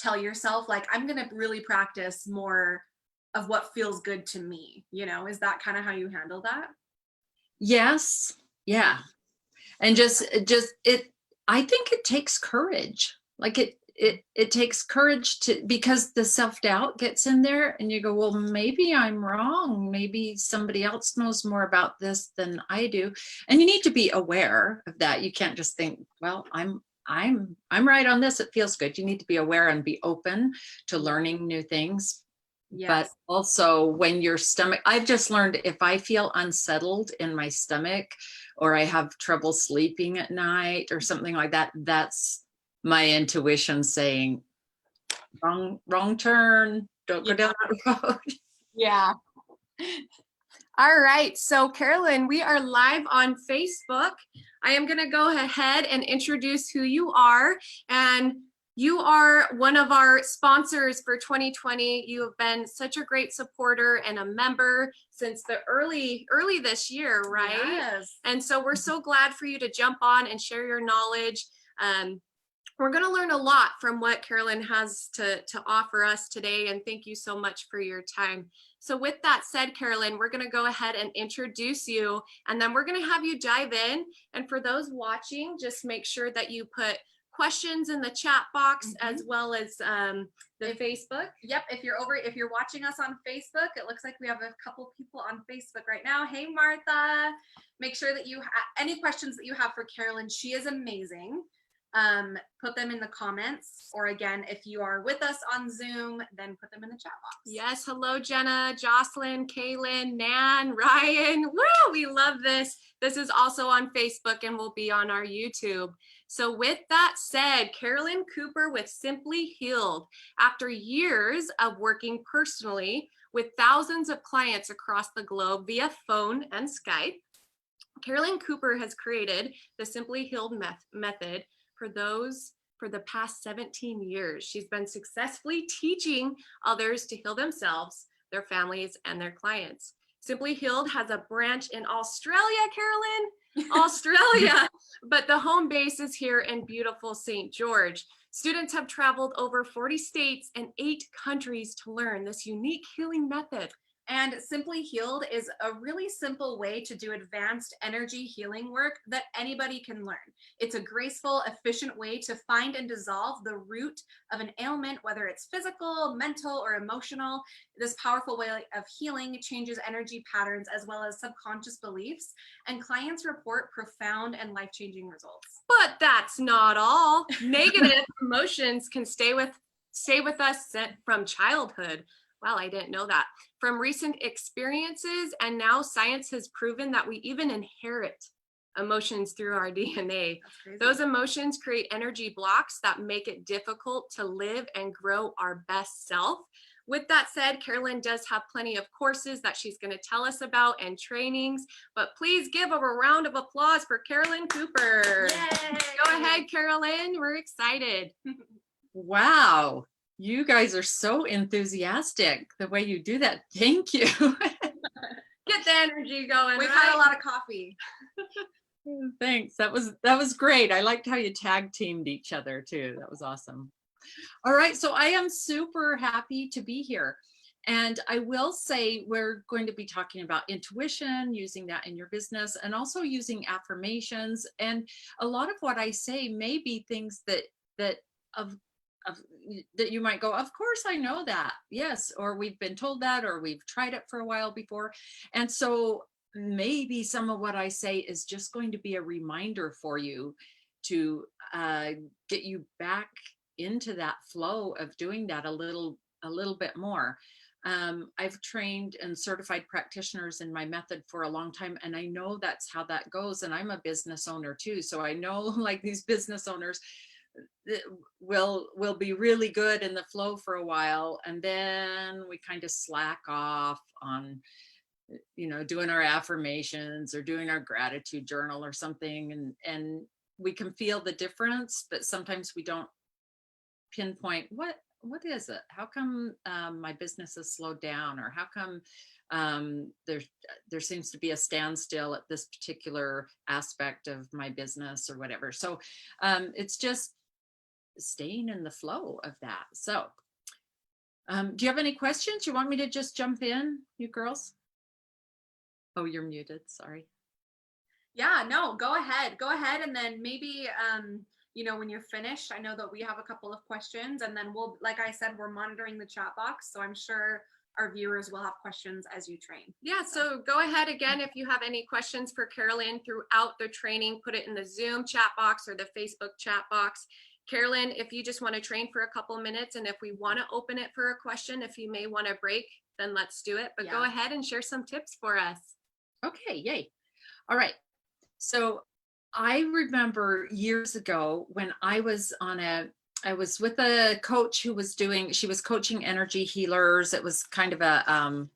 tell yourself, like, I'm going to really practice more of what feels good to me? You know, is that kind of how you handle that? Yes. Yeah. And I think it takes courage. Like it takes courage to, because the self-doubt gets in there and you go, well, maybe I'm wrong. Maybe somebody else knows more about this than I do. And you need to be aware of that. You can't just think, well, I'm right on this. It feels good. You need to be aware and be open to learning new things. But Yes. also when your stomach, I've just learned if I feel unsettled in my stomach or I have trouble sleeping at night or something like that, that's my intuition saying, wrong turn, don't go Yeah. down that road. Yeah. All right. So, Carolyn, we are live on Facebook. I am going to go ahead and introduce who you are. And you are one of our sponsors for 2020. You have been such a great supporter and a member since the early this year, right? Yes. And so we're so glad for you to jump on and share your knowledge. We're going to learn a lot from what Carolyn has to offer us today. And thank you so much for your time. So with that said, Carolyn, we're going to go ahead and introduce you, and then we're going to have you dive in. And for those watching, just make sure that you put questions in the chat box as well as the Facebook. Yep. If you're watching us on Facebook, it looks like we have a couple people on Facebook right now. Hey, Martha, make sure that you any questions that you have for Carolyn. She is amazing. Put them in the comments, or again, if you are with us on Zoom, then put them in the chat box. Yes. Hello, Jenna, Jocelyn, Kaylin, Nan, Ryan. Woo! We love this. This is also on Facebook and will be on our YouTube. So with that said, Carolyn Cooper with Simply Healed. After years of working personally with thousands of clients across the globe via phone and Skype, Carolyn Cooper has created the Simply Healed method for the past 17 years. She's been successfully teaching others to heal themselves, their families, and their clients. Simply Healed has a branch in Australia, Carolyn, Australia, but the home base is here in beautiful St. George. Students have traveled over 40 states and 8 countries to learn this unique healing method. And Simply Healed is a really simple way to do advanced energy healing work that anybody can learn. It's a graceful, efficient way to find and dissolve the root of an ailment, whether it's physical, mental, or emotional. This powerful way of healing changes energy patterns as well as subconscious beliefs, and clients report profound and life-changing results. But that's not all. Negative emotions can stay with us from childhood. Wow, I didn't know that. From recent experiences, and now science has proven that we even inherit emotions through our DNA. Those emotions create energy blocks that make it difficult to live and grow our best self. With that said, Carolyn does have plenty of courses that she's going to tell us about and trainings, but please give a round of applause for Carolyn Cooper. Yay! Go ahead, Carolyn. We're excited. Wow. You guys are so enthusiastic the way you do that. Thank you. Get the energy going. We've right? had a lot of coffee. Thanks. That was great. I liked how you tag teamed each other too. That was awesome. All right. So I am super happy to be here. And I will say we're going to be talking about intuition, using that in your business, and also using affirmations. And a lot of what I say may be things that you might go, of course I know that, yes, or we've been told that, or we've tried it for a while before. And so maybe some of what I say is just going to be a reminder for you to get you back into that flow of doing that a little bit more. I've trained and certified practitioners in my method for a long time, and I know that's how that goes. And I'm a business owner too, so I know, like, these business owners will be really good in the flow for a while, and then we kind of slack off on, doing our affirmations or doing our gratitude journal or something, and we can feel the difference, but sometimes we don't pinpoint what is it, how come my business has slowed down, or how come there seems to be a standstill at this particular aspect of my business or whatever. So it's just staying in the flow of that. So do you have any questions? You want me to just jump in, you girls? Oh, you're muted. Sorry. Yeah, no, go ahead. Go ahead. And then maybe, you know, when you're finished, I know that we have a couple of questions, and then we'll, like I said, we're monitoring the chat box. So I'm sure our viewers will have questions as you train. Yeah, so go ahead again. If you have any questions for Carolyn throughout the training, put it in the Zoom chat box or the Facebook chat box. Carolyn, if you just want to train for a couple minutes, and if we want to open it for a question, if you may want to break, then let's do it. But go ahead and share some tips for us. Okay, yay. All right. So I remember years ago when I was with a coach who was she was coaching energy healers. It was kind of a,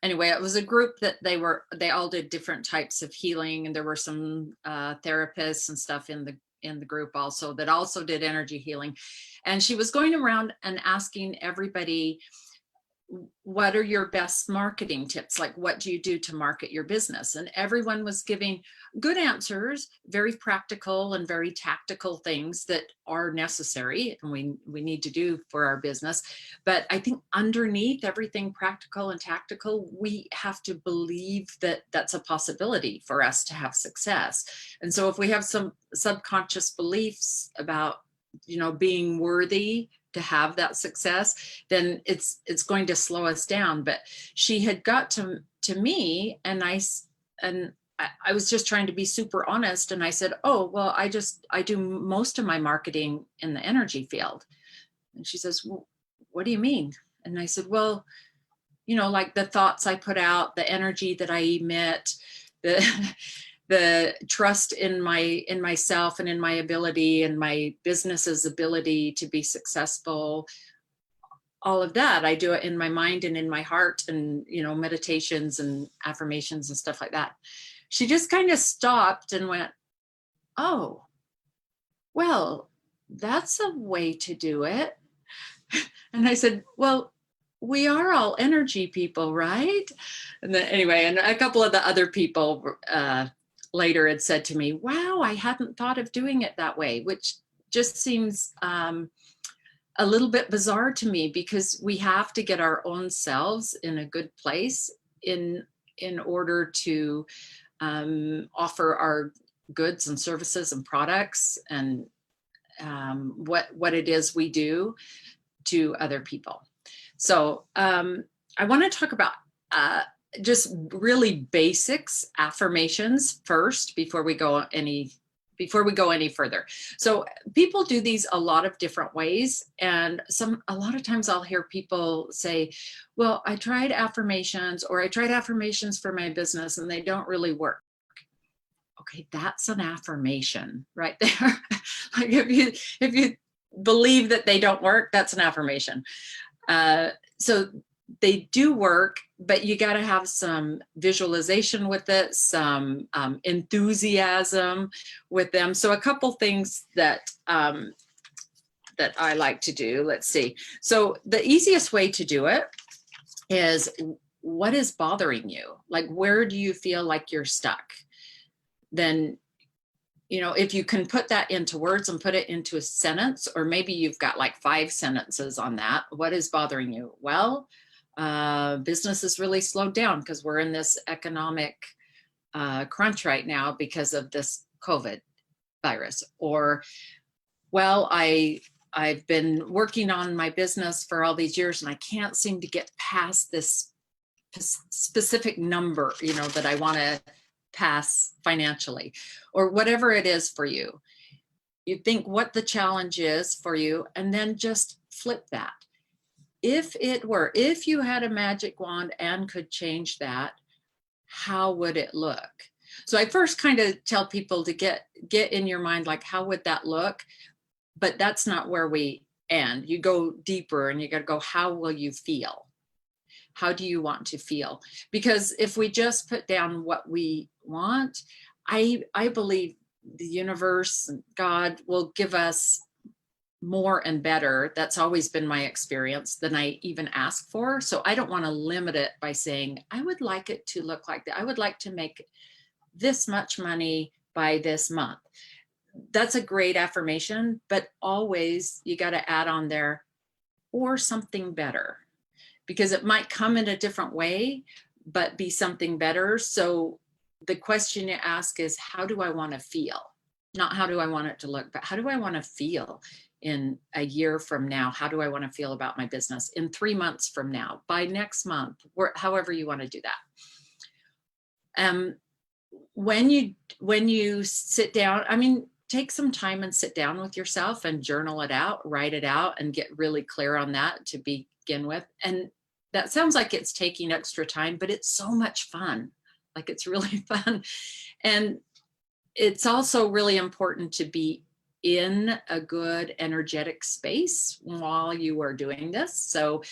anyway, it was a group that they all did different types of healing, and there were some therapists and stuff in the group also that also did energy healing. And she was going around and asking everybody, what are your best marketing tips? Like, what do you do to market your business? And everyone was giving good answers, very practical and very tactical things that are necessary and we need to do for our business. But I think underneath everything practical and tactical, we have to believe that that's a possibility for us to have success. And so if we have some subconscious beliefs about, you know, being worthy to have that success, then it's going to slow us down. But she had got to me, and I was just trying to be super honest. And I said, oh, well, I do most of my marketing in the energy field. And she says, well, what do you mean? And I said, well, you know, like the thoughts I put out, the energy that I emit, the trust in myself and in my ability and my business's ability to be successful, all of that. I do it in my mind and in my heart, and, you know, meditations and affirmations and stuff like that. She just kind of stopped and went, oh, well, that's a way to do it. And I said, well, we are all energy people, right? And then anyway, and a couple of the other people later had said to me, wow, I hadn't thought of doing it that way, which just seems a little bit bizarre to me, because we have to get our own selves in a good place in order to offer our goods and services and products and what it is we do to other people. So I want to talk about just really basics, affirmations first before we go any further. So people do these a lot of different ways, and a lot of times I'll hear people say, well, I tried affirmations, or I tried affirmations for my business and they don't really work. Okay, that's an affirmation right there. Like if you believe that they don't work, that's an affirmation. So they do work, but you got to have some visualization with it, some enthusiasm with them. So a couple things that I like to do. Let's see. So the easiest way to do it is, what is bothering you? Like, where do you feel like you're stuck? Then, you know, if you can put that into words and put it into a sentence, or maybe you've got like 5 sentences on that. What is bothering you? Well, business is really slowed down because we're in this economic crunch right now because of this COVID virus. Or, well, I've been working on my business for all these years and I can't seem to get past this specific number, you know, that I want to pass financially, or whatever it is for you. You think what the challenge is for you, and then just flip that. If you had a magic wand and could change that, how would it look? So I first kind of tell people to get in your mind, like, how would that look? But that's not where we end. You go deeper and you got to go, how will you feel? How do you want to feel? Because if we just put down what we want, I believe the universe and God will give us more and better. That's always been my experience than I even ask for. So I don't want to limit it by saying, I would like it to look like that. I would like to make this much money by this month. that's a great affirmation, but always you got to add on there, or something better, because it might come in a different way, but be something better. So the question you ask is, how do I want to feel? Not how do I want it to look, but how do I want to feel in a year from now? How do I want to feel about my business in 3 months from now, by next month, however you want to do that. When you sit down, I mean, take some time and sit down with yourself and journal it out, write it out, and get really clear on that to begin with. And that sounds like it's taking extra time, but it's so much fun. Like, it's really fun. And it's also really important to be in a good energetic space while you are doing this. So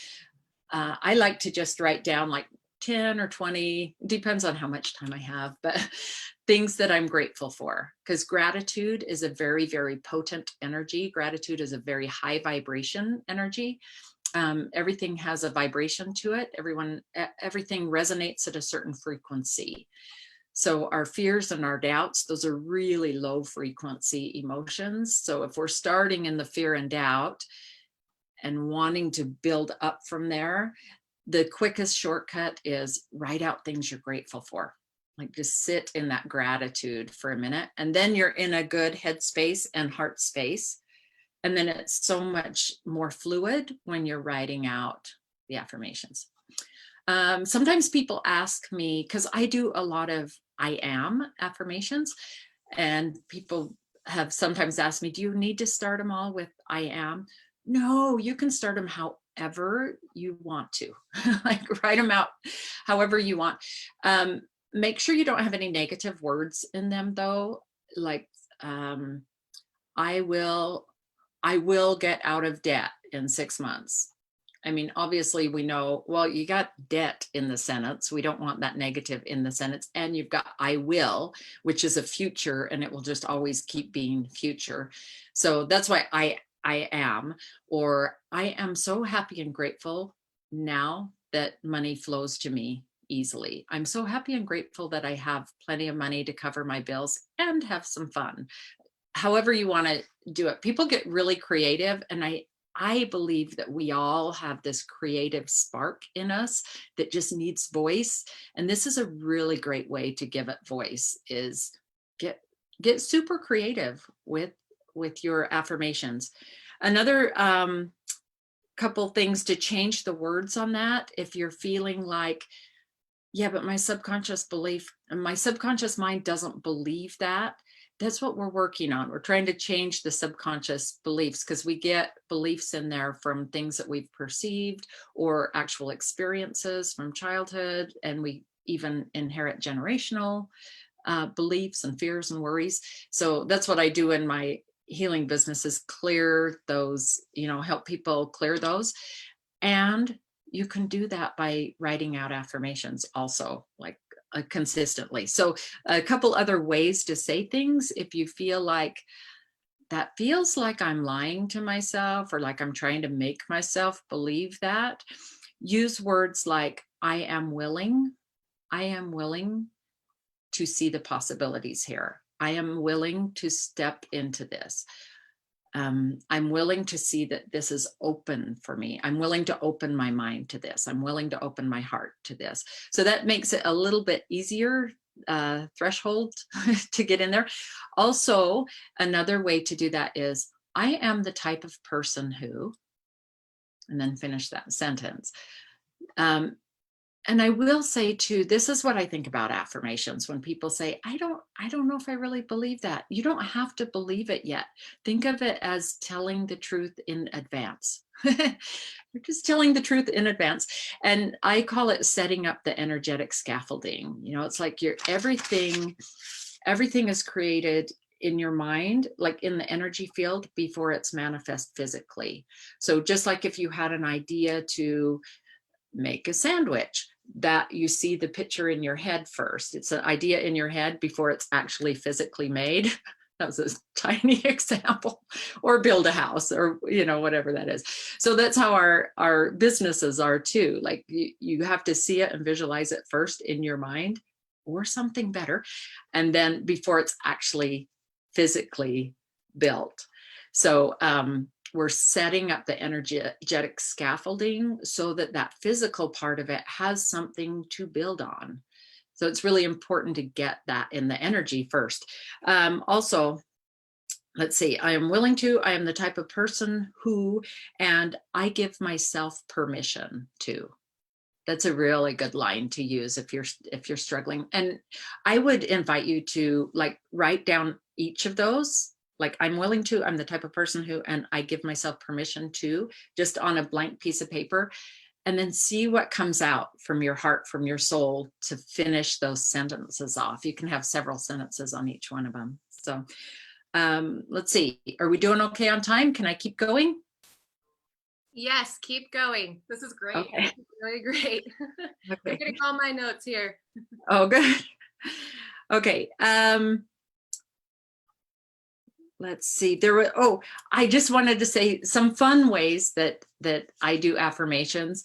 I like to just write down like 10 or 20, depends on how much time I have, but things that I'm grateful for, because gratitude is a very, very potent energy. Gratitude is a very high vibration energy. Everything has a vibration to it. Everything resonates at a certain frequency. So our fears and our doubts, those are really low frequency emotions. So if we're starting in the fear and doubt and wanting to build up from there, the quickest shortcut is write out things you're grateful for. Like, just sit in that gratitude for a minute, and then you're in a good head space and heart space. And then it's so much more fluid when you're writing out the affirmations. Sometimes people ask me, because I do a lot of I am affirmations, and people have sometimes asked me, do you need to start them all with I am? No, you can start them however you want to. Like, write them out however you want. Make sure you don't have any negative words in them, though. Like, I will get out of debt in 6 months. I mean, obviously we know, well, you got debt in the sentence. We don't want that negative in the sentence. And you've got I will, which is a future, and it will just always keep being future. So that's why I am, or I am so happy and grateful now that money flows to me easily. I'm so happy and grateful that I have plenty of money to cover my bills and have some fun. However you want to do it. People get really creative, and I believe that we all have this creative spark in us that just needs voice. And this is a really great way to give it voice, is get super creative with your affirmations. Another couple things to change the words on that. If you're feeling like, yeah, but my subconscious mind doesn't believe that. That's what we're working on. We're trying to change the subconscious beliefs, because we get beliefs in there from things that we've perceived or actual experiences from childhood. And we even inherit generational beliefs and fears and worries. So that's what I do in my healing business, is clear those, help people clear those. And you can do that by writing out affirmations also, like consistently. So a couple other ways to say things, if you feel like that feels like I'm lying to myself, or like I'm trying to make myself believe that, use words like I am willing to see the possibilities here. I am willing to step into this. I'm willing to see that this is open for me. I'm willing to open my mind to this. I'm willing to open my heart to this. So that makes it a little bit easier threshold to get in there. Also, another way to do that is, I am the type of person who, and then finish that sentence. And I will say too, this is what I think about affirmations. When people say, I don't know if I really believe that. You don't have to believe it yet. Think of it as telling the truth in advance. You're just telling the truth in advance. And I call it setting up the energetic scaffolding. It's like everything is created in your mind, like in the energy field, before it's manifest physically. So just like if you had an idea to make a sandwich, that you see the picture in your head first. It's an idea in your head before it's actually physically made. That was a tiny example. Or build a house, or whatever that is. So that's how our businesses are too. Like, you have to see it and visualize it first in your mind, or something better, and then before it's actually physically built. So we're setting up the energetic scaffolding so that that physical part of it has something to build on. So it's really important to get that in the energy first. Also, let's see, I am willing to, I am the type of person who, and I give myself permission to. That's a really good line to use if you're struggling. And I would invite you to like write down each of those. Like, I'm willing to, I'm the type of person who, and I give myself permission to, just on a blank piece of paper, and then see what comes out from your heart, from your soul, to finish those sentences off. You can have several sentences on each one of them. So let's see, are we doing okay on time? Can I keep going? Yes, keep going. This is great. Okay. Really great. I'm Okay. getting all my notes here. Oh, good. Okay. Let's see. There were, oh, I just wanted to say some fun ways that I do affirmations.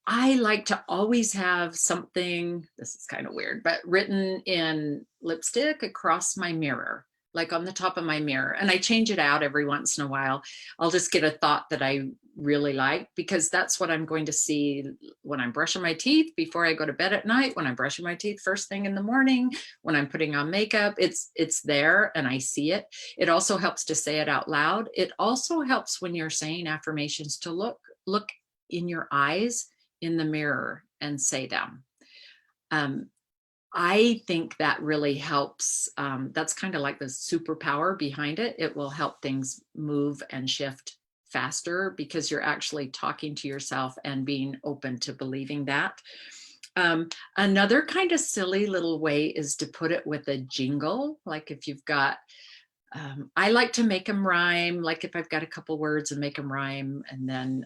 I like to always have something, this is kind of weird, but written in lipstick across my mirror, like on the top of my mirror. And I change it out every once in a while. I'll just get a thought that I really like, because that's what I'm going to see when I'm brushing my teeth before I go to bed at night, when I'm brushing my teeth first thing in the morning, when I'm putting on makeup. It's there and I see it. It also helps to say it out loud. It also helps when you're saying affirmations to look in your eyes in the mirror and say them. I think that really helps. That's kind of like the superpower behind it. It will help things move and shift faster because you're actually talking to yourself and being open to believing that. Another kind of silly little way is to put it with a jingle. Like if you've got, I like to make them rhyme. Like if I've got a couple words and make them rhyme, and then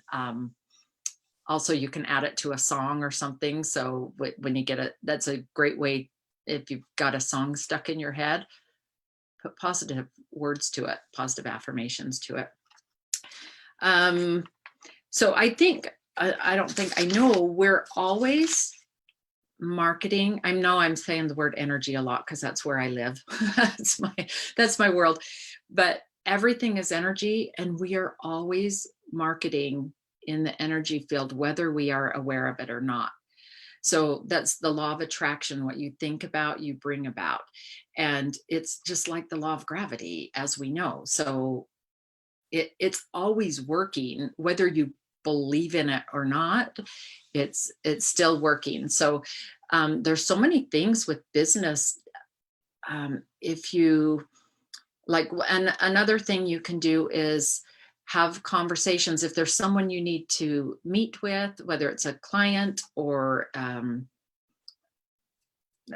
also you can add it to a song or something. So when you get it, that's a great way. If you've got a song stuck in your head, put positive words to it, positive affirmations to it. So I think, I don't think, I know we're always marketing. I know I'm saying the word energy a lot because that's where I live. that's my world. But everything is energy, and we are always marketing in the energy field, whether we are aware of it or not. So that's the law of attraction. What you think about, you bring about. And it's just like the law of gravity, as we know. So it's always working, whether you believe in it or not, it's still working. So there's so many things with business. If you like, and another thing you can do is have conversations. If there's someone you need to meet with, whether it's a client or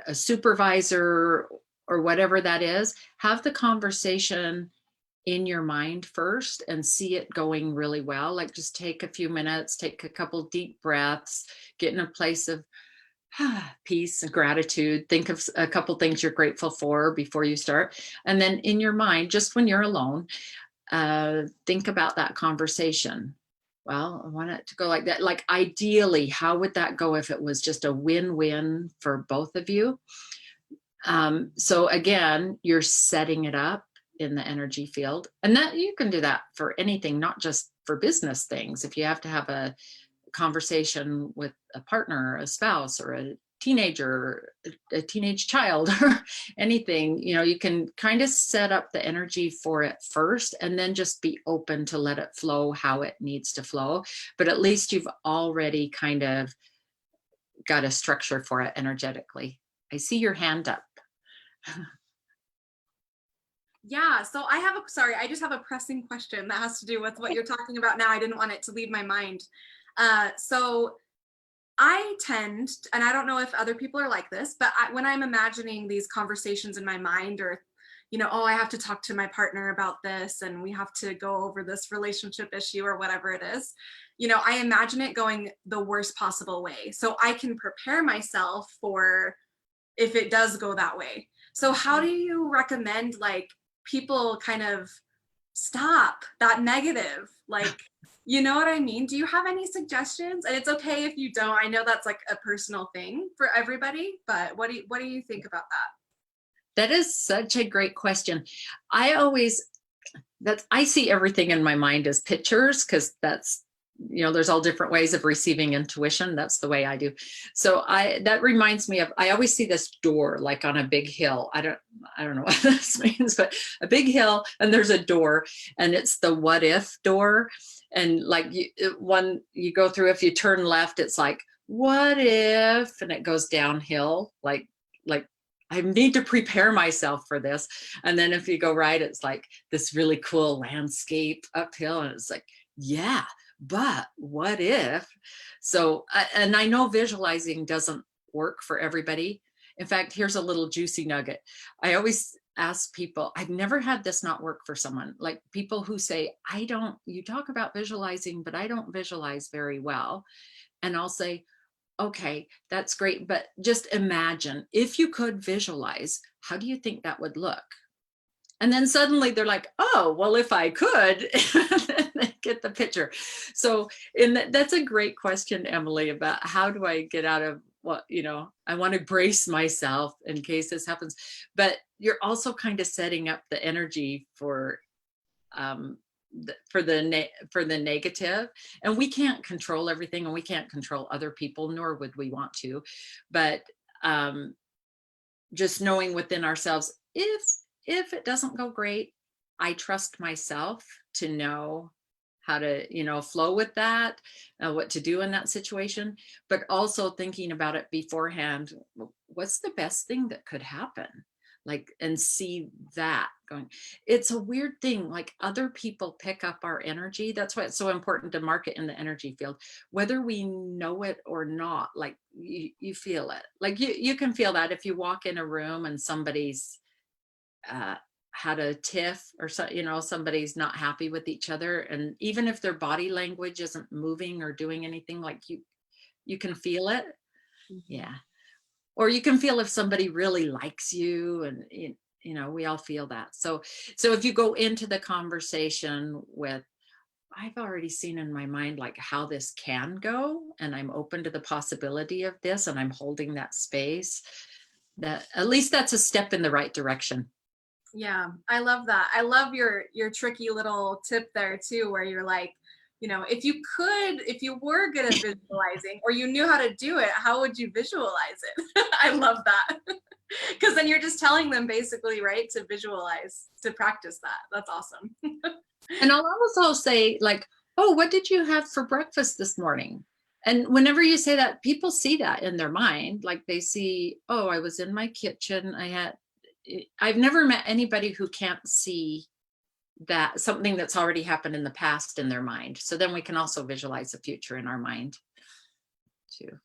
a supervisor or whatever that is, have the conversation in your mind first and see it going really well. Like just take a few minutes, take a couple deep breaths, get in a place of peace and gratitude. Think of a couple things you're grateful for before you start. And then in your mind, just when you're alone, think about that conversation. Well, I want it to go like that. Like ideally, how would that go if it was just a win-win for both of you? So again, you're setting it up in the energy field, and that you can do that for anything, not just for business things. If you have to have a conversation with a partner, a spouse, or a teenager, a teenage child, or anything, you can kind of set up the energy for it first, and then just be open to let it flow how it needs to flow. But at least you've already kind of got a structure for it energetically. I see your hand up. Yeah, so I just have a pressing question that has to do with what you're talking about now. I didn't want it to leave my mind. So I tend, and I don't know if other people are like this, but when I'm imagining these conversations in my mind, or, oh, I have to talk to my partner about this and we have to go over this relationship issue or whatever it is, I imagine it going the worst possible way. So I can prepare myself for if it does go that way. So how do you recommend like people kind of stop that negative? Like, you know what I mean? Do you have any suggestions? And it's okay if you don't. I know that's like a personal thing for everybody, but what do you think about that? That is such a great question. I always, I see everything in my mind as pictures, because that's, there's all different ways of receiving intuition. That's the way I do. So that reminds me of, I always see this door like on a big hill. I don't know what this means, but a big hill, and there's a door, and it's the what if door. And like you go through, if you turn left, it's like, what if, and it goes downhill, like I need to prepare myself for this. And then if you go right, it's like this really cool landscape uphill. And it's like, yeah, but what if? So, and I know visualizing doesn't work for everybody. In fact, here's a little juicy nugget. I always ask people, I've never had this not work for someone, like people who say, you talk about visualizing, but I don't visualize very well. And I'll say, okay, that's great, but just imagine if you could visualize, how do you think that would look? And then suddenly they're like, oh, well, if I could, they get the picture. So that's a great question, Emily, about how do I get out of what, I want to brace myself in case this happens. But you're also kind of setting up the energy for the negative, and we can't control everything, and we can't control other people, nor would we want to. But just knowing within ourselves, if it doesn't go great, I trust myself to know how to flow with that, what to do in that situation, but also thinking about it beforehand. What's the best thing that could happen? Like, and see that going. It's a weird thing, like other people pick up our energy. That's why it's so important to mark it in the energy field, whether we know it or not. Like you feel it. Like you can feel that if you walk in a room and somebody's had a tiff, or somebody's not happy with each other, and even if their body language isn't moving or doing anything, like you can feel it. Yeah. Or you can feel if somebody really likes you, and we all feel that. So if you go into the conversation with, I've already seen in my mind like how this can go, and I'm open to the possibility of this, and I'm holding that space, that at least that's a step in the right direction. Yeah, I love that. I love your tricky little tip there too, where you're like, if you were good at visualizing, or you knew how to do it, how would you visualize it? I love that. Because then you're just telling them basically, right, to visualize, to practice that. That's awesome. And I'll also say, like, oh, what did you have for breakfast this morning? And whenever you say that, people see that in their mind. Like they see, oh, I was in my kitchen. I've never met anybody who can't see that something that's already happened in the past in their mind. So then we can also visualize the future in our mind too.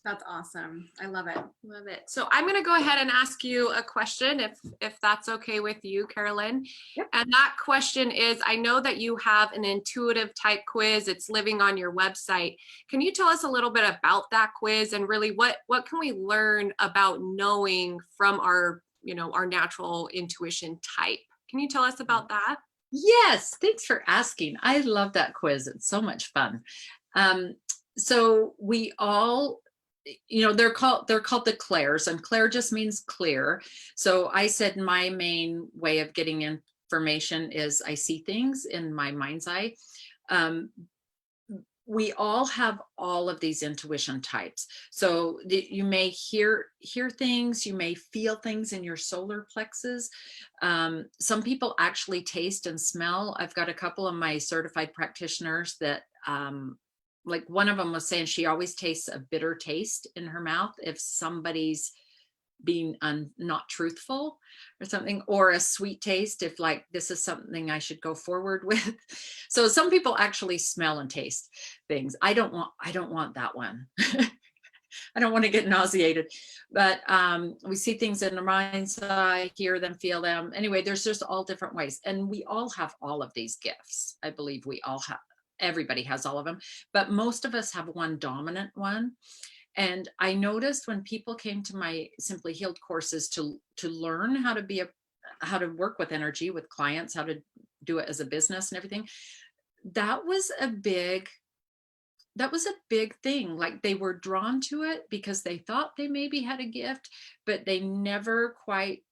That's awesome. I love it. Love it. So I'm going to go ahead and ask you a question, if that's okay with you, Carolyn. Yep. And that question is, I know that you have an intuitive type quiz. It's living on your website. Can you tell us a little bit about that quiz, and really what can we learn about knowing from our natural intuition type? Can you tell us about that? Yes, thanks for asking. I love that quiz. It's so much fun. So we all, they're called the clairs, and clair just means clear. So I said my main way of getting information is I see things in my mind's eye. We all have all of these intuition types. So you may hear things, you may feel things in your solar plexus. Some people actually taste and smell. I've got a couple of my certified practitioners that, like one of them was saying she always tastes a bitter taste in her mouth if somebody's being not truthful or something, or a sweet taste if like this is something I should go forward with. So some people actually smell and taste things. I don't want that one. I don't want to get nauseated, but we see things in our mind's eye, hear them, feel them. Anyway, there's just all different ways, and we all have all of these gifts. I believe we all have. Everybody has all of them, but most of us have one dominant one. And I noticed when people came to my Simply Healed courses to learn how to work with energy with clients, how to do it as a business and everything, that was a big thing. Like they were drawn to it because they thought they maybe had a gift, but they never quite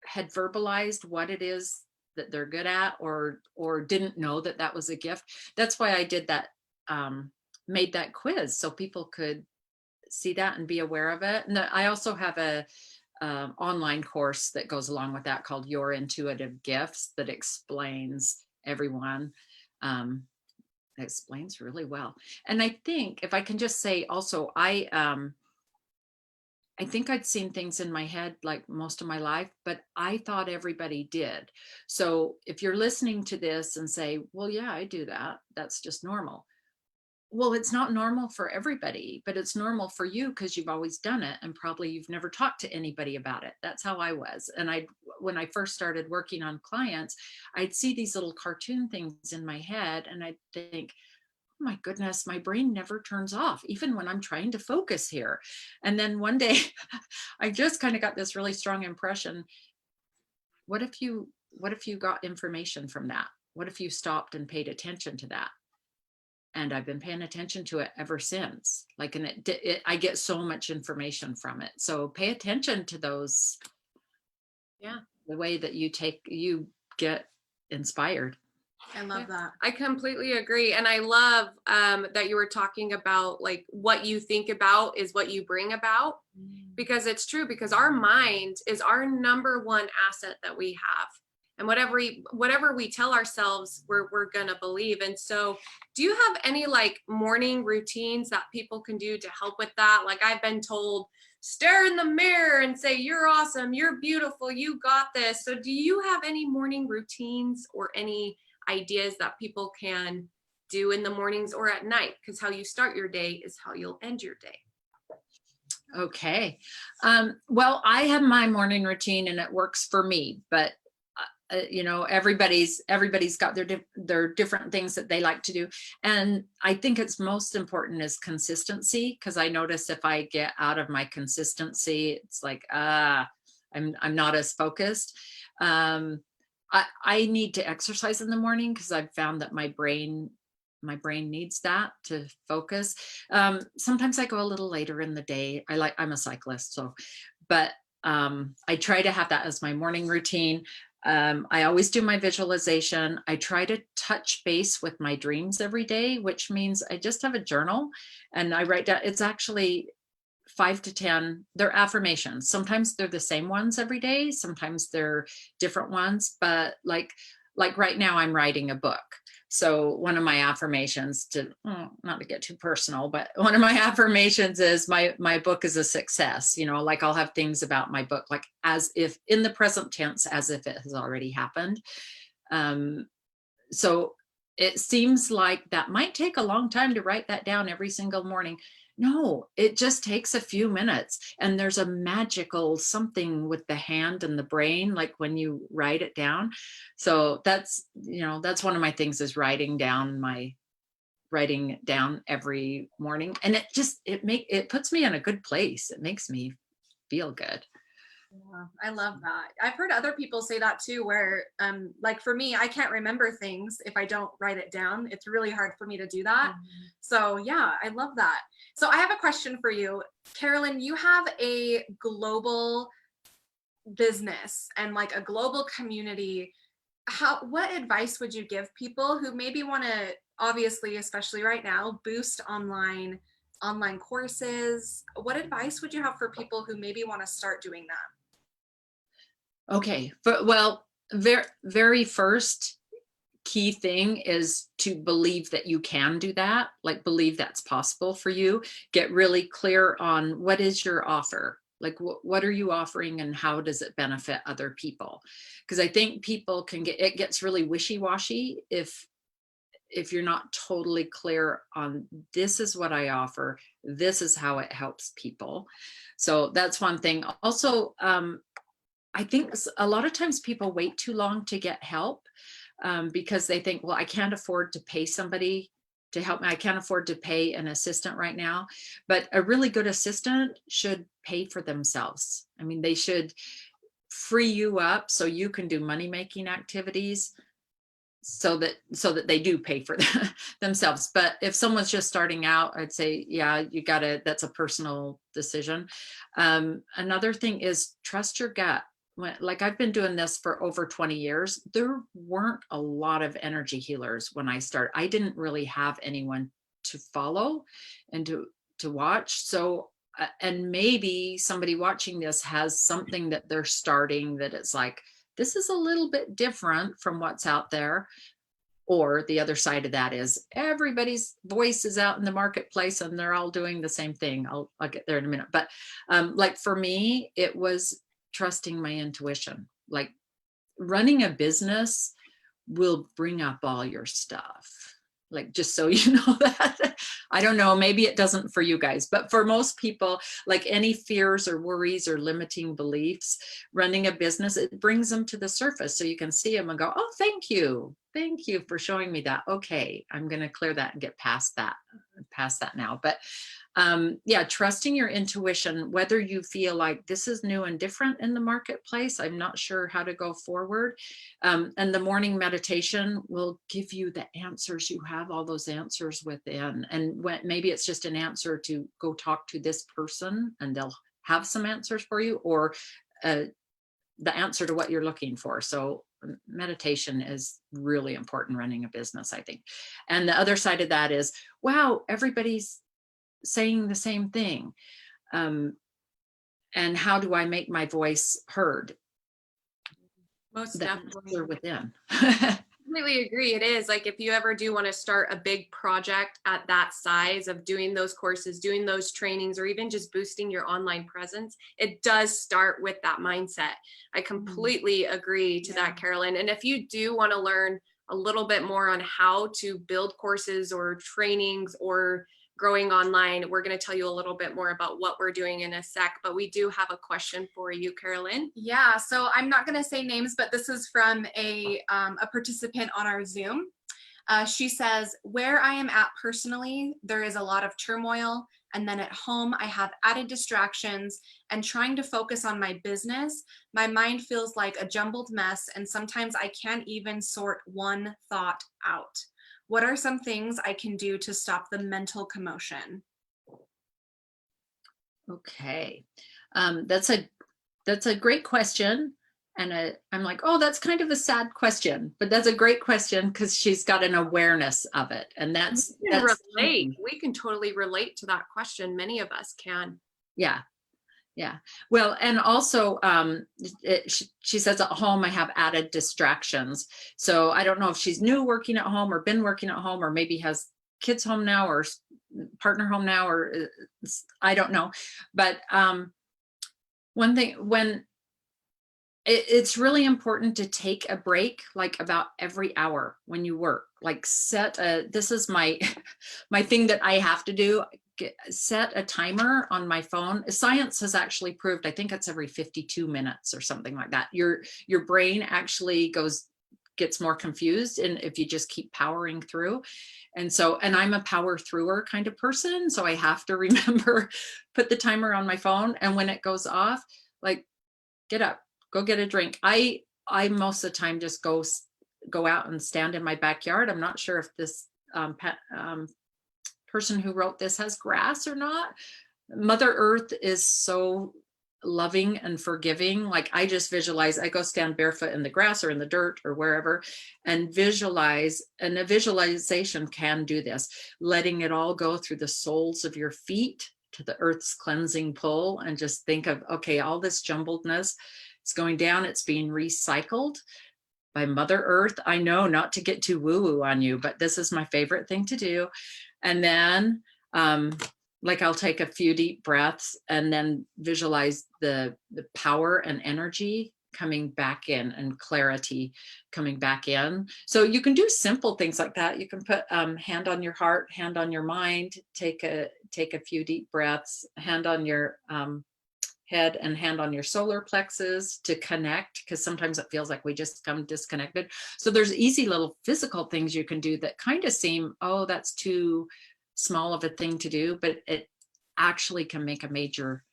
had verbalized what it is that they're good at, or didn't know that that was a gift. That's why I did that, made that quiz so people could see that and be aware of it. And I also have a online course that goes along with that called Your Intuitive Gifts, that explains everyone. Explains really well. And I think, if I can just say also, I think I'd seen things in my head like most of my life, but I thought everybody did. So if you're listening to this and say, well, yeah, I do that, that's just normal. Well, it's not normal for everybody, but it's normal for you because you've always done it, and probably you've never talked to anybody about it. That's how I was. And when I first started working on clients, I'd see these little cartoon things in my head and I'd think, oh my goodness, my brain never turns off, even when I'm trying to focus here. And then one day I just kind of got this really strong impression. What if you got information from that? What if you stopped and paid attention to that? And I've been paying attention to it ever since. Like, and I get so much information from it. So pay attention to those. Yeah. The way that you get inspired. I love that. I completely agree. And I love that you were talking about, like, what you think about is what you bring about, because it's true, because our mind is our number one asset that we have. And whatever we tell ourselves, we're going to believe. And so do you have any like morning routines that people can do to help with that? Like, I've been told, stare in the mirror and say, you're awesome, you're beautiful, you got this. So do you have any morning routines or any ideas that people can do in the mornings or at night? Because how you start your day is how you'll end your day. Okay. Well, I have my morning routine and it works for me, but you know, everybody's got their different things that they like to do. And I think it's most important is consistency, because I notice if I get out of my consistency, it's like, I'm not as focused. I need to exercise in the morning because I've found that my brain needs that to focus. Sometimes I go a little later in the day. I'm a cyclist, so, but I try to have that as my morning routine. I always do my visualization. I try to touch base with my dreams every day, which means I just have a journal and I write down, it's actually 5 to 10. They're affirmations. Sometimes they're the same ones every day. Sometimes they're different ones, but like right now I'm writing a book. So one of my affirmations, not to get too personal, but one of my affirmations is my book is a success. You know, like I'll have things about my book, like as if in the present tense, as if it has already happened. So it seems like that might take a long time to write that down every single morning. No, it just takes a few minutes. And there's a magical something with the hand and the brain, like when you write it down. So that's one of my things is writing down every morning. And it puts me in a good place. It makes me feel good. Yeah, I love that. I've heard other people say that too, where like for me, I can't remember things if I don't write it down. It's really hard for me to do that. So yeah, I love that. So I have a question for you, Carolyn. You have a global business and like a global community. What advice would you give people who maybe want to, obviously, especially right now, boost online courses? What advice would you have for people who maybe want to start doing that? Okay, well, very first key thing is to believe that you can do that, like believe that's possible for you. Get really clear on what is your offer, like what are you offering and how does it benefit other people? Because I think people it gets really wishy-washy if you're not totally clear on this is what I offer, this is how it helps people. So that's one thing. Also, I think a lot of times people wait too long to get help because they think, well, I can't afford to pay somebody to help me. I can't afford to pay an assistant right now. But a really good assistant should pay for themselves. I mean, they should free you up so you can do money-making activities so that they do pay for themselves. But if someone's just starting out, I'd say, yeah, that's a personal decision. Another thing is trust your gut. like I've been doing this for over 20 years, there weren't a lot of energy healers when I started. I didn't really have anyone to follow and to watch. So and maybe somebody watching this has something that they're starting that it's like, this is a little bit different from what's out there. Or the other side of that is everybody's voice is out in the marketplace and they're all doing the same thing. I'll get there in a minute. But like for me, it was trusting my intuition. Like running a business will bring up all your stuff. Like, just so you know that. I don't know, maybe it doesn't for you guys, but for most people, like any fears or worries or limiting beliefs, running a business, it brings them to the surface so you can see them and go, oh, thank you. Thank you for showing me that. Okay, I'm going to clear that and get past that now. But yeah, trusting your intuition, whether you feel like this is new and different in the marketplace, I'm not sure how to go forward. And the morning meditation will give you the answers. You have all those answers within. And when, maybe it's just an answer to go talk to this person and they'll have some answers for you, or the answer to what you're looking for. So meditation is really important running a business, I think. And the other side of that is, wow, everybody's saying the same thing. And how do I make my voice heard? Most That definitely. answer within. Completely agree. It is like, if you ever do want to start a big project at that size of doing those courses, doing those trainings, or even just boosting your online presence, it does start with that mindset. I completely agree to that, Carolyn. And if you do want to learn a little bit more on how to build courses or trainings or growing online, we're going to tell you a little bit more about what we're doing in a sec, but we do have a question for you, Carolyn. Yeah, so I'm not going to say names, but this is from a participant on our Zoom. She says, where I am at personally, there is a lot of turmoil. And then at home, I have added distractions and trying to focus on my business. My mind feels like a jumbled mess, and sometimes I can't even sort one thought out. What are some things I can do to stop the mental commotion? Okay, that's a great question. And I'm like, oh, that's kind of a sad question, but that's a great question because she's got an awareness of it. And that's relate. We can totally relate to that question. Many of us can. Yeah. Yeah. Well, and also she says at home, I have added distractions. So I don't know if she's new working at home or been working at home, or maybe has kids home now or partner home now, or I don't know. But one thing, when it's really important to take a break, like about every hour when you work, like this is my thing that I have to do. Set a timer on my phone. Science has actually proved, I think it's every 52 minutes or something like that. Your brain actually gets more confused, and if you just keep powering through. And I'm a power througher kind of person, so I have to remember, put the timer on my phone, and when it goes off, like, get up, go get a drink. I most of the time just go out and stand in my backyard. I'm not sure if this person who wrote this has grass or not. Mother Earth is so loving and forgiving. Like, I just visualize, I go stand barefoot in the grass or in the dirt or wherever and visualize, and a visualization can do this, letting it all go through the soles of your feet to the earth's cleansing pull, and just think of, okay, all this jumbledness, it's going down, it's being recycled by Mother Earth. I know not to get too woo-woo on you, but this is my favorite thing to do. And then like, I'll take a few deep breaths and then visualize the power and energy coming back in, and clarity coming back in. So you can do simple things like that. You can put hand on your heart, hand on your mind, take a few deep breaths, hand on your head and hand on your solar plexus to connect, because sometimes it feels like we just come disconnected. So there's easy little physical things you can do that kind of seem, oh, that's too small of a thing to do, but it actually can make a major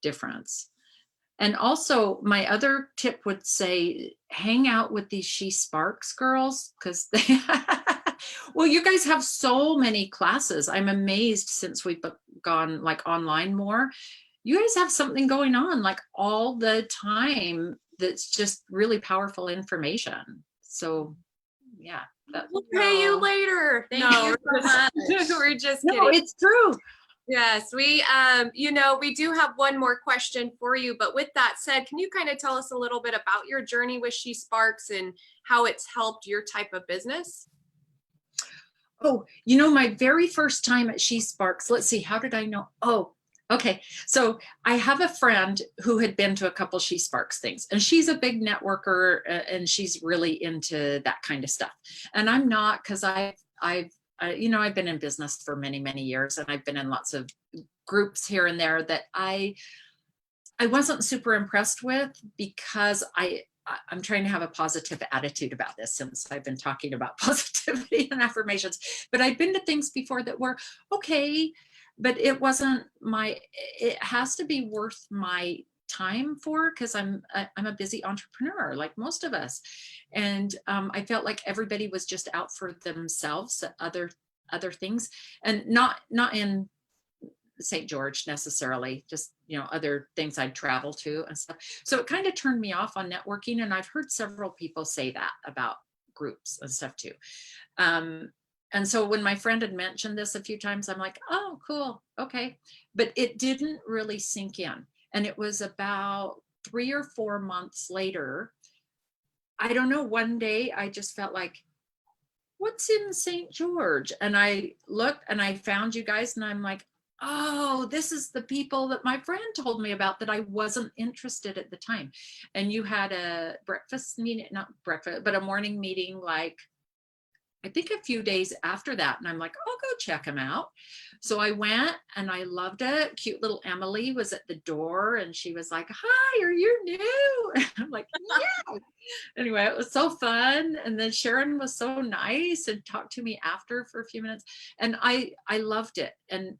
difference. And also, my other tip would say, hang out with these She Sparks girls, because they well, you guys have so many classes. I'm amazed, since we've gone like online more, you guys have something going on like all the time that's just really powerful information. So yeah. We'll pay you No. later. Thank No, you we're so just, much. we're just No, kidding. it's true. Yes, we, we do have one more question for you, but with that said, can you kind of tell us a little bit about your journey with She Sparks and how it's helped your type of business? Oh, my very first time at She Sparks, let's see, how did I know? Oh, okay. So I have a friend who had been to a couple She Sparks things, and she's a big networker, and she's really into that kind of stuff. And I'm not, because I've been in business for many, many years, and I've been in lots of groups here and there that I wasn't super impressed with, because I'm trying to have a positive attitude about this, since I've been talking about positivity and affirmations. But I've been to things before that were okay, but it has to be worth my time for, because I'm a busy entrepreneur like most of us. And I felt like everybody was just out for themselves, other things, and not in St. George necessarily, just other things I'd travel to and stuff. So it kind of turned me off on networking, and I've heard several people say that about groups and stuff too. And so when my friend had mentioned this a few times, I'm like, oh, cool, okay. But it didn't really sink in. And it was about 3 or 4 months later, I don't know, one day I just felt like, what's in St. George? And I looked and I found you guys, and I'm like, oh, this is the people that my friend told me about that I wasn't interested at the time. And you had a breakfast meeting, not breakfast, but a morning meeting, like I think a few days after that. And I'm like, I'll go check them out. So I went and I loved it. Cute little Emily was at the door, and she was like, hi, are you new? And I'm like, yeah. Anyway, it was so fun. And then Sharon was so nice and talked to me after for a few minutes. And I loved it. And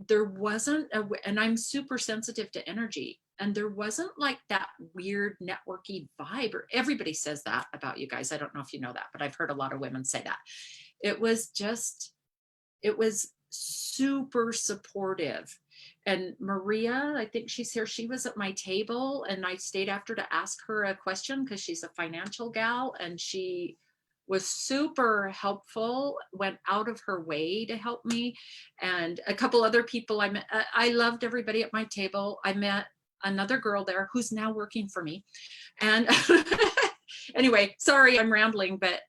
there wasn't and I'm super sensitive to energy, and there wasn't like that weird networky vibe, or everybody says that about you guys. I don't know if you know that, but I've heard a lot of women say that. It was super supportive. And Maria, I think she's here, she was at my table, and I stayed after to ask her a question, because she's a financial gal, and she was super helpful, went out of her way to help me. And a couple other people I met. I loved everybody at my table. I met another girl there who's now working for me. And anyway, sorry, I'm rambling, but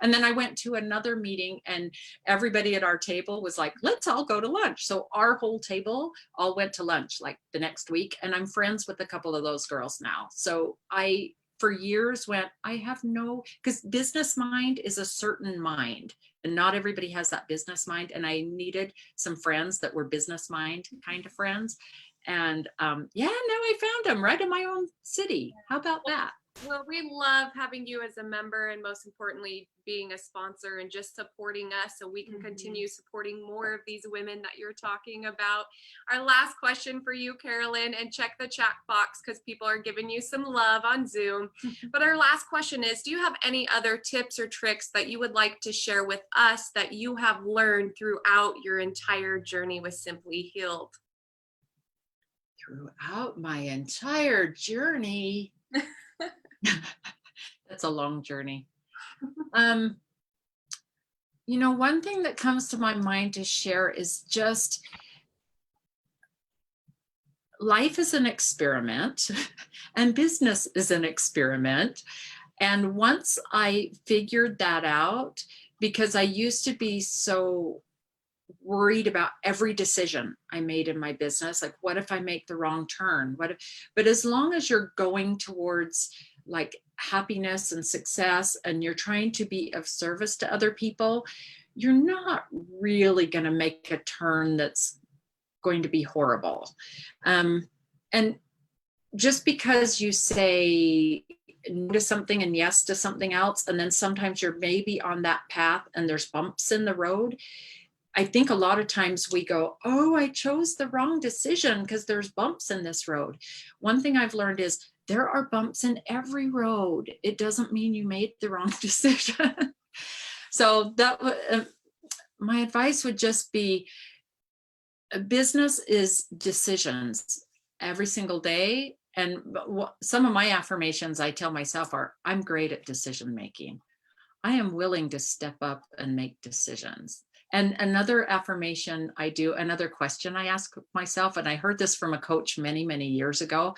and then I went to another meeting, and everybody at our table was like, let's all go to lunch. So our whole table all went to lunch like the next week. And I'm friends with a couple of those girls now. So I, for years, because business mind is a certain mind, and not everybody has that business mind. And I needed some friends that were business mind kind of friends. And now I found them right in my own city. How about that? Well, we love having you as a member, and most importantly, being a sponsor and just supporting us so we can continue supporting more of these women that you're talking about. Our last question for you, Carolyn, and check the chat box because people are giving you some love on Zoom. But our last question is, do you have any other tips or tricks that you would like to share with us that you have learned throughout your entire journey with Simply Healed? Throughout my entire journey. That's a long journey. One thing that comes to my mind to share is just life is an experiment and business is an experiment. And once I figured that out, because I used to be so worried about every decision I made in my business, like, what if I make the wrong turn? But as long as you're going towards like happiness and success, and you're trying to be of service to other people, you're not really going to make a turn that's going to be horrible. And just because you say no to something and yes to something else, and then sometimes you're maybe on that path and there's bumps in the road, I think a lot of times we go, oh, I chose the wrong decision because there's bumps in this road. One thing I've learned is there are bumps in every road. It doesn't mean you made the wrong decision. So my advice would just be, business is decisions every single day. And some of my affirmations I tell myself are, I'm great at decision making. I am willing to step up and make decisions. And another affirmation I do, another question I ask myself, and I heard this from a coach many, many years ago.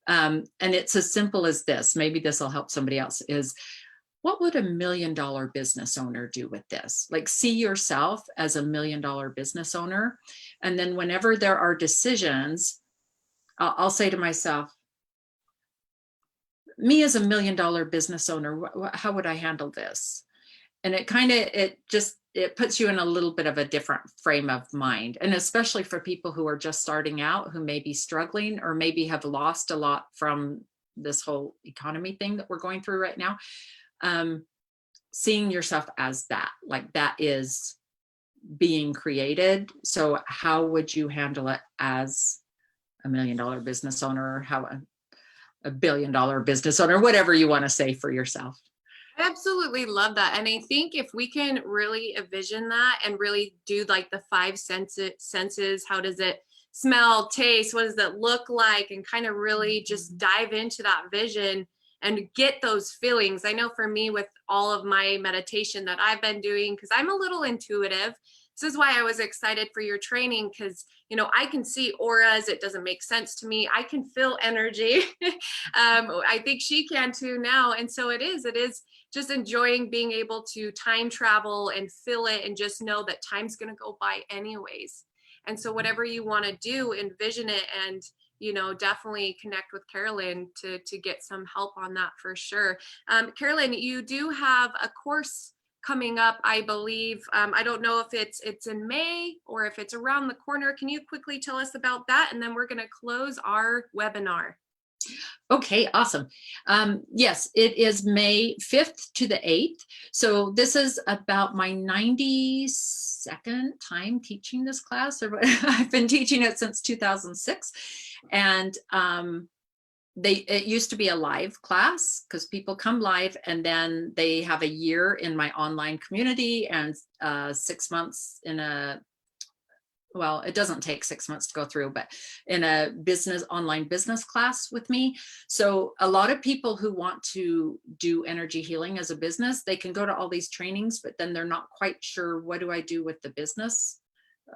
And it's as simple as this, maybe this will help somebody else, is what would $1 million business owner do with this? Like, see yourself as $1 million business owner. And then whenever there are decisions, I'll say to myself, me as $1 million business owner, how would I handle this? And it puts you in a little bit of a different frame of mind. And especially for people who are just starting out, who may be struggling or maybe have lost a lot from this whole economy thing that we're going through right now. Seeing yourself as that, like that is being created. So how would you handle it as $1 million business owner, or how a $1 billion business owner, whatever you want to say for yourself? I absolutely love that. And I think if we can really envision that and really do like the five senses, how does it smell, taste, what does it look like, and kind of really just dive into that vision and get those feelings. I know for me, with all of my meditation that I've been doing, because I'm a little intuitive. This is why I was excited for your training, because I can see auras. It doesn't make sense to me. I can feel energy. I think she can too now. And so it is just enjoying being able to time travel and feel it, and just know that time's going to go by anyways. And so whatever you want to do, envision it, and definitely connect with Carolyn to get some help on that for sure. Carolyn, you do have a course coming up, I believe. I don't know if it's in May or if it's around the corner. Can you quickly tell us about that? And then we're going to close our webinar. Okay, awesome. Yes, it is May 5th to the 8th. So this is about my 92nd time teaching this class. I've been teaching it since 2006. And it used to be a live class, because people come live and then they have a year in my online community and 6 months in well, it doesn't take 6 months to go through, but in a online business class with me. So a lot of people who want to do energy healing as a business, they can go to all these trainings, but then they're not quite sure, what do I do with the business?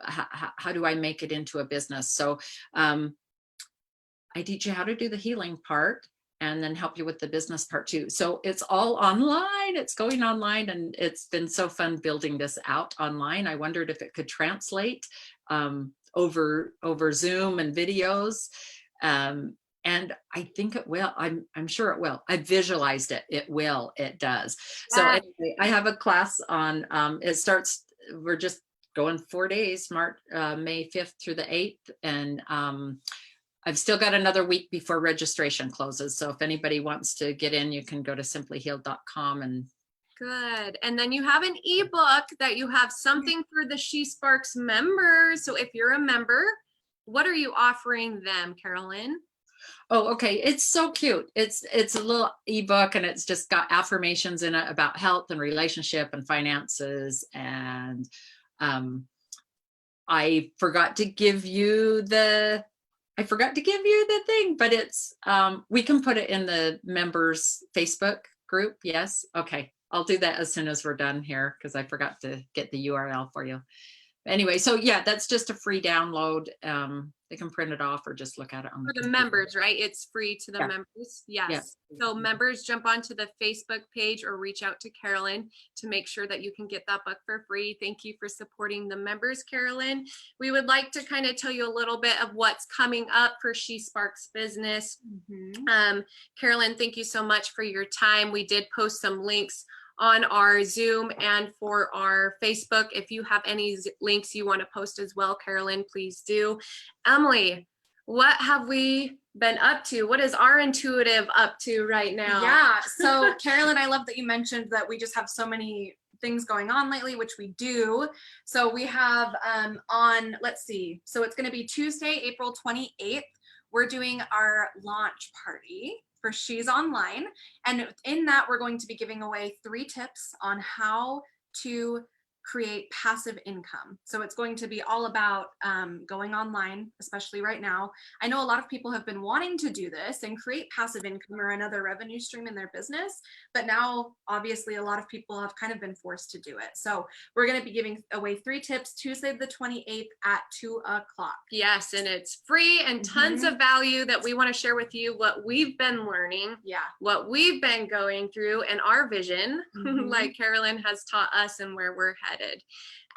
How do I make it into a business? So I teach you how to do the healing part and then help you with the business part too. So it's all online, it's going online, and it's been so fun building this out online. I wondered if it could translate over Zoom and videos. And I think it will. I'm sure it will. I visualized it. It will. It does. So anyway, I have a class on, it starts, we're just going 4 days, May 5th through the 8th. And I've still got another week before registration closes. So if anybody wants to get in, you can go to simplyhealed.com and good. And then you have an ebook that you have something for the She Sparks members. So if you're a member, what are you offering them, Carolyn? Oh, okay. It's so cute. It's a little ebook, and it's just got affirmations in it about health and relationship and finances. And I forgot to give you the thing, but it's we can put it in the members Facebook group. Yes. Okay. I'll do that as soon as we're done here, because I forgot to get the URL for you. Anyway, so yeah, that's just a free download. They can print it off or just look at it on for the members, right? It's free to the members. Yes. So members, jump onto the Facebook page or reach out to Carolyn to make sure that you can get that book for free. Thank you for supporting the members, Carolyn. We would like to kind of tell you a little bit of what's coming up for She Sparks Business. Carolyn, thank you so much for your time. We did post some links on our Zoom and for our Facebook. If you have any links you want to post as well, Carolyn, please do. Emily, what have we been up to? What is our intuitive up to right now? Yeah, so Carolyn, I love that you mentioned that we just have so many things going on lately, which we do. So we have let's see, so it's going to be Tuesday, April 28th. We're doing our launch party for She's Online. And in that, we're going to be giving away 3 tips on how to create passive income. So it's going to be all about going online, especially right now. I know a lot of people have been wanting to do this and create passive income or another revenue stream in their business, but now obviously a lot of people have kind of been forced to do it. So we're going to be giving away 3 tips Tuesday the 28th at 2 o'clock. Yes, and it's free and tons of value that we want to share with you, what we've been learning, what we've been going through, and our vision, like Carolyn has taught us and where we're headed.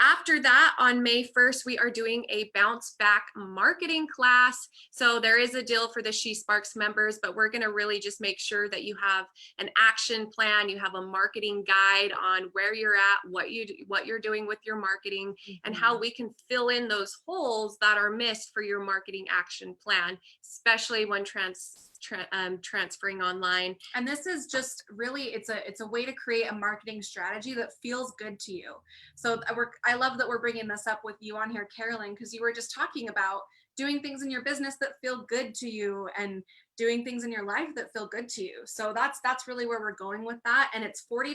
After that, on May 1st, we are doing a bounce back marketing class. So there is a deal for the She Sparks members, but we're going to really just make sure that you have an action plan, you have a marketing guide on where you're at, what you're doing with your marketing, and how we can fill in those holes that are missed for your marketing action plan, especially when transferring online. And this is just really, it's a way to create a marketing strategy that feels good to you. So I love that we're bringing this up with you on here, Carolyn, because you were just talking about doing things in your business that feel good to you and doing things in your life that feel good to you. So that's really where we're going with that. And it's $40.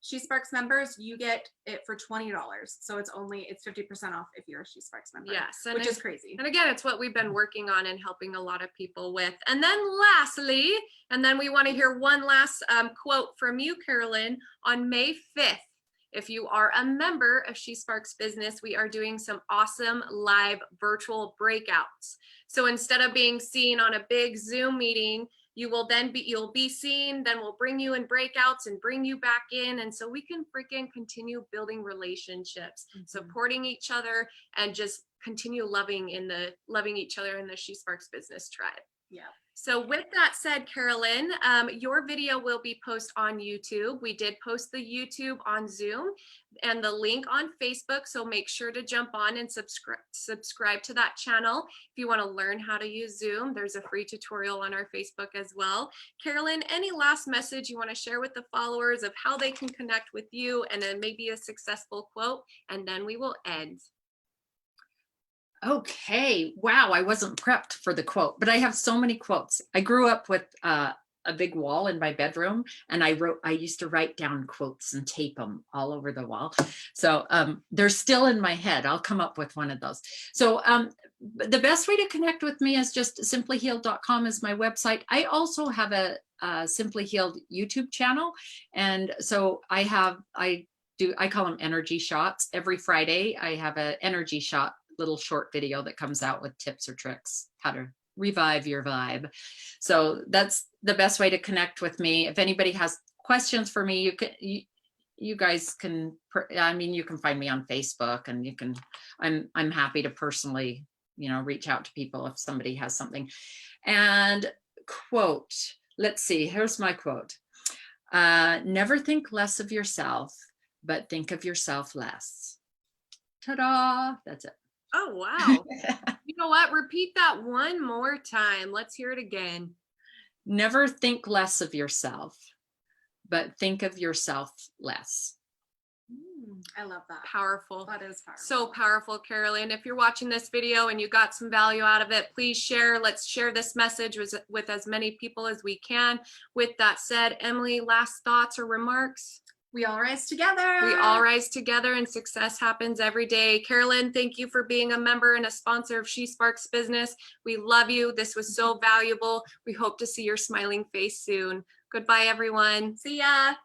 She Sparks members, you get it for $20. So it's 50% off if you're a She Sparks member. Yes, which is crazy. And again, it's what we've been working on and helping a lot of people with. And then lastly, and then we want to hear one last quote from you, Carolyn, on May 5th. If you are a member of She Sparks Business, we are doing some awesome live virtual breakouts. So instead of being seen on a big Zoom meeting, you'll be seen, then we'll bring you in breakouts and bring you back in. And so we can freaking continue building relationships, supporting each other, and just continue loving each other in the She Sparks Business tribe. Yeah. So with that said, Carolyn, your video will be posted on YouTube. We did post the YouTube on Zoom and the link on Facebook. So make sure to jump on and subscribe to that channel. If you want to learn how to use Zoom, there's a free tutorial on our Facebook as well. Carolyn, any last message you want to share with the followers of how they can connect with you, and then maybe a successful quote, and then we will end. Okay. Wow. I wasn't prepped for the quote, but I have so many quotes. I grew up with a big wall in my bedroom, and I used to write down quotes and tape them all over the wall. So they're still in my head. I'll come up with one of those. So the best way to connect with me is just simplyhealed.com is my website. I also have a Simply Healed YouTube channel. And so I call them energy shots. Every Friday, I have an energy shot little short video that comes out with tips or tricks, how to revive your vibe. So that's the best way to connect with me. If anybody has questions for me, you guys can, you can find me on Facebook, and I'm happy to personally, reach out to people if somebody has something. And quote, let's see, here's my quote. Never think less of yourself, but think of yourself less. Ta-da, that's it. Oh, wow. You know what? Repeat that one more time. Let's hear it again. Never think less of yourself, but think of yourself less. I love that. Powerful. That is powerful. So powerful, Carolyn. If you're watching this video and you got some value out of it, please share. Let's share this message with as many people as we can. With that said, Emily, last thoughts or remarks? We all rise together. We all rise together, and success happens every day. Carolyn, thank you for being a member and a sponsor of She Sparks Business. We love you. This was so valuable. We hope to see your smiling face soon. Goodbye, everyone. See ya.